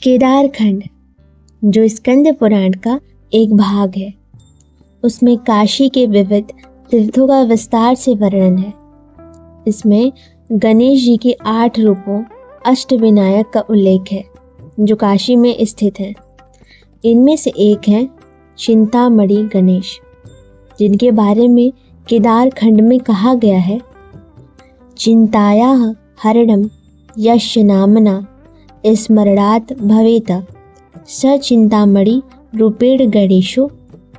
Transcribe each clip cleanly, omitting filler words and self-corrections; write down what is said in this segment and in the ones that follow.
केदारखंड, जो स्कंद पुराण का एक भाग है, उसमें काशी के विविध तीर्थों का विस्तार से वर्णन है। इसमें गणेश जी के 8 रूपों अष्टविनायक का उल्लेख है, जो काशी में स्थित हैं। इनमें से एक है चिंतामणि गणेश, जिनके बारे में केदारखंड में कहा गया है, चिंतायाः हरणं यस्य नाम्ना स्मरणात् भवेत् स चिंतामणि रूपेण गणेशो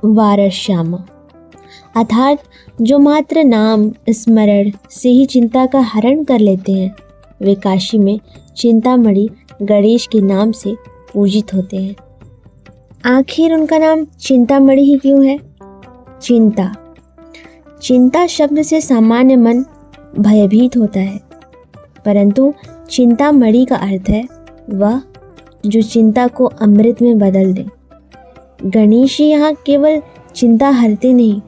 वारश्याम। अर्थात जो मात्र नाम स्मरण से ही चिंता का हरण कर लेते हैं, वे काशी में चिंतामणि गणेश के नाम से पूजित होते हैं। आखिर उनका नाम चिंतामणि ही क्यों है? चिंता शब्द से सामान्य मन भयभीत होता है, परंतु चिंतामणि का अर्थ है वह जो चिंता को अमृत में बदल दे। गणेश जी यहाँ केवल चिंता हरते नहीं,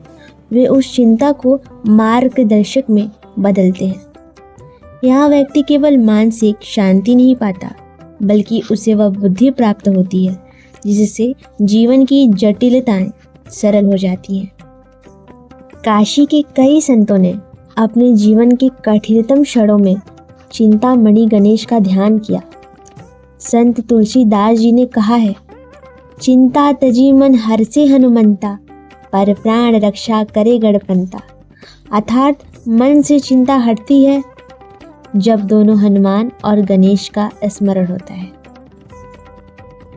वे उस चिंता को मार्गदर्शक में बदलते हैं। यहाँ व्यक्ति केवल मानसिक शांति नहीं पाता, बल्कि उसे वह बुद्धि प्राप्त होती है जिससे जीवन की जटिलताएं सरल हो जाती हैं। काशी के कई संतों ने अपने जीवन के कठिनतम क्षणों में चिंतामणि गणेश का ध्यान किया। संत तुलसीदास जी ने कहा है, चिंता तजी मन हरसे हनुमंता, पर प्राण रक्षा करे गणपंता। अर्थात मन से चिंता हटती है जब दोनों हनुमान और गणेश का स्मरण होता है।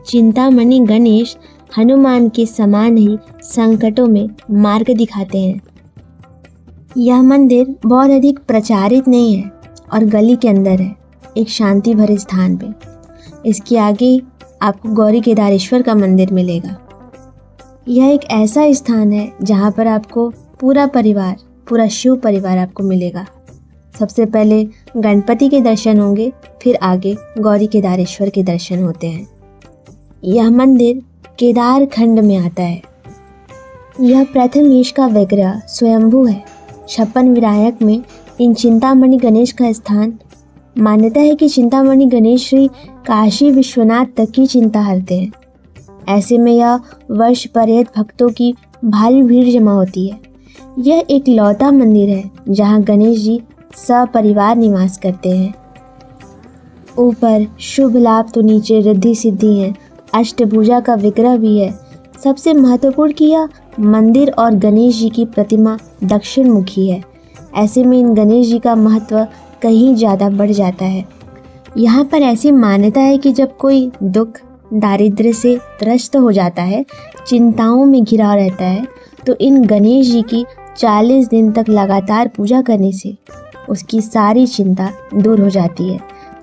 चिंतामणि गणेश हनुमान के समान ही संकटों में मार्ग दिखाते हैं। यह मंदिर बहुत अधिक प्रचारित नहीं है और गली के अंदर है, एक शांति भरे स्थान पे। इसके आगे आपको गौरी केदारेश्वर का मंदिर मिलेगा। यह एक ऐसा स्थान है जहाँ पर आपको पूरा शिव परिवार आपको मिलेगा। सबसे पहले गणपति के दर्शन होंगे, फिर आगे गौरी केदारेश्वर के दर्शन होते हैं। यह मंदिर केदारखंड में आता है। यह प्रथमेश का विग्रह स्वयंभू है। 56 विनायक में इन चिंतामणि गणेश का स्थान। मान्यता है कि चिंतामणि गणेश श्री काशी विश्वनाथ तक की चिंता हरते हैं। ऐसे में यह वर्ष पर्यंत भक्तों की भारी भीड़ जमा होती है। यह एक लौता मंदिर है जहां गणेश जी सपरिवार निवास करते हैं। ऊपर शुभ लाभ तो नीचे रिद्धि सिद्धि है। अष्टभुजा का विग्रह भी है। सबसे महत्वपूर्ण कि यह मंदिर और गणेश जी की प्रतिमा दक्षिण मुखी है। ऐसे में इन गणेश जी का महत्व कहीं ज़्यादा बढ़ जाता है। यहाँ पर ऐसी मान्यता है कि जब कोई दुख दारिद्र्य से त्रस्त हो जाता है, चिंताओं में घिरा रहता है, तो इन गणेश जी की 40 दिन तक लगातार पूजा करने से उसकी सारी चिंता दूर हो जाती है,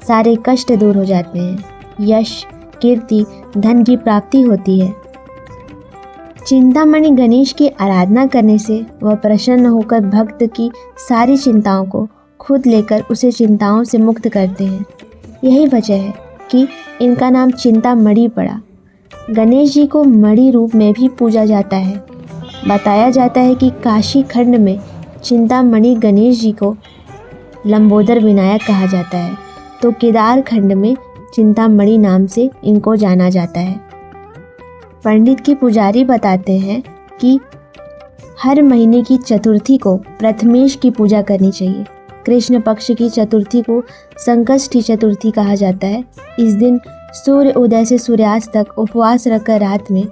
सारे कष्ट दूर हो जाते हैं, यश कीर्ति धन की प्राप्ति होती है। चिंतामणि गणेश की आराधना करने से वह प्रसन्न होकर भक्त की सारी चिंताओं को खुद लेकर उसे चिंताओं से मुक्त करते हैं। यही वजह है कि इनका नाम चिंतामणि पड़ा। गणेश जी को मणि रूप में भी पूजा जाता है। बताया जाता है कि काशी खंड में चिंतामणि गणेश जी को लंबोदर विनायक कहा जाता है, तो केदारखंड में चिंतामणि नाम से इनको जाना जाता है। पंडित की पुजारी बताते हैं कि हर महीने की चतुर्थी को प्रथमेश की पूजा करनी चाहिए। कृष्ण पक्ष की चतुर्थी को संकष्टी चतुर्थी कहा जाता है। इस दिन सूर्य उदय से सूर्यास्त तक उपवास रखकर रात में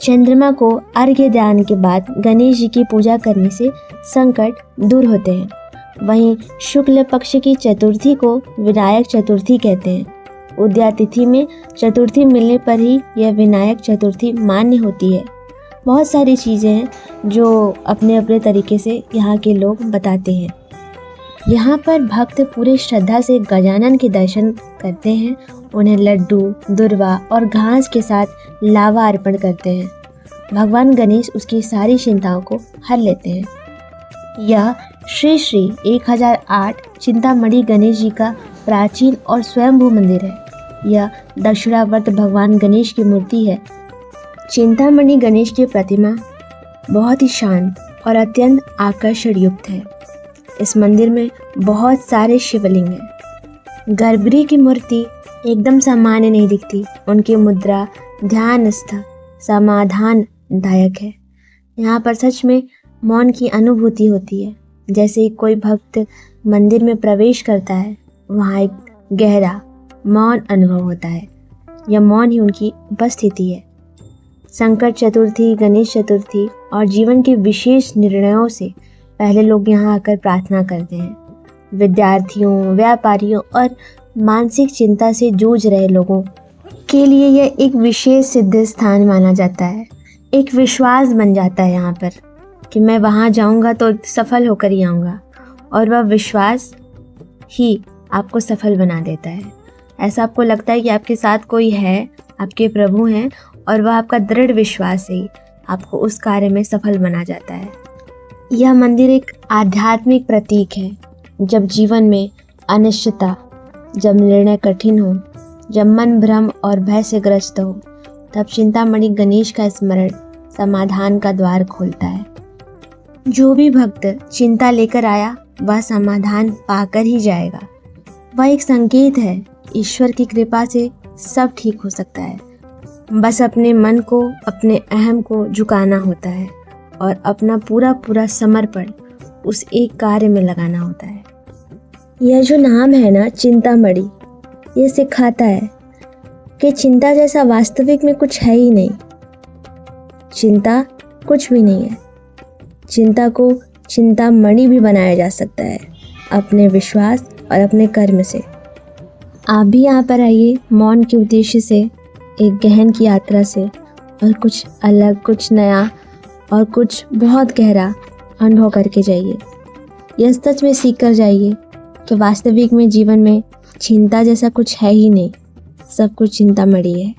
चंद्रमा को अर्घ्य दान के बाद गणेश जी की पूजा करने से संकट दूर होते हैं। वहीं शुक्ल पक्ष की चतुर्थी को विनायक चतुर्थी कहते हैं। उदया तिथि में चतुर्थी मिलने पर ही यह विनायक चतुर्थी मान्य होती है। बहुत सारी चीज़ें हैं जो अपने अपने तरीके से यहाँ के लोग बताते हैं। यहाँ पर भक्त पूरे श्रद्धा से गजानन के दर्शन करते हैं। उन्हें लड्डू, दुर्वा और घास के साथ लावा अर्पण करते हैं। भगवान गणेश उसकी सारी चिंताओं को हर लेते हैं। यह श्री श्री 1008 चिंतामणि गणेश जी का प्राचीन और स्वयंभू मंदिर है। यह दक्षिणावर्त भगवान गणेश की मूर्ति है। चिंतामणि गणेश की प्रतिमा बहुत ही शांत और अत्यंत आकर्षण युक्त है। इस मंदिर में बहुत सारे शिवलिंग हैं। गर्भगृह की मूर्ति एकदम सामान्य नहीं दिखती। उनकी मुद्रा ध्यानस्थ समाधानदायक है। यहाँ पर सच में मौन की अनुभूति होती है। जैसे ही कोई भक्त मंदिर में प्रवेश करता है, वहाँ एक गहरा मौन अनुभव होता है। यह मौन ही उनकी उपस्थिति है। संकट चतुर्थी, गणेश चतुर्थी और जीवन के विशेष निर्णयों से पहले लोग यहाँ आकर प्रार्थना करते हैं। विद्यार्थियों, व्यापारियों और मानसिक चिंता से जूझ रहे लोगों के लिए यह एक विशेष सिद्ध स्थान माना जाता है। एक विश्वास बन जाता है यहाँ पर कि मैं वहाँ जाऊँगा तो सफल होकर ही आऊँगा, और वह विश्वास ही आपको सफल बना देता है। ऐसा आपको लगता है कि आपके साथ कोई है, आपके प्रभु हैं, और वह आपका दृढ़ विश्वास ही आपको उस कार्य में सफल बना जाता है। यह मंदिर एक आध्यात्मिक प्रतीक है। जब जीवन में अनिश्चितता, जब निर्णय कठिन हो, जब मन भ्रम और भय से ग्रस्त हो, तब चिंतामणि गणेश का स्मरण समाधान का द्वार खोलता है। जो भी भक्त चिंता लेकर आया, वह समाधान पाकर ही जाएगा। वह एक संकेत है, ईश्वर की कृपा से सब ठीक हो सकता है। बस अपने मन को, अपने अहम को झुकाना होता है और अपना पूरा समर्पण उस एक कार्य में लगाना होता है। यह जो नाम है ना, चिंतामणि, ये सिखाता है कि चिंता जैसा वास्तविक में कुछ है ही नहीं। चिंता कुछ भी नहीं है। चिंता को चिंतामणि भी बनाया जा सकता है अपने विश्वास और अपने कर्म से। आप भी यहाँ पर आइए मौन के उद्देश्य से, एक गहन की यात्रा से, और कुछ अलग, कुछ नया और कुछ बहुत गहरा अनुभव करके जाइए। यह सच में सीख कर जाइए कि वास्तविक में जीवन में चिंता जैसा कुछ है ही नहीं, सब कुछ चिंतामणि है।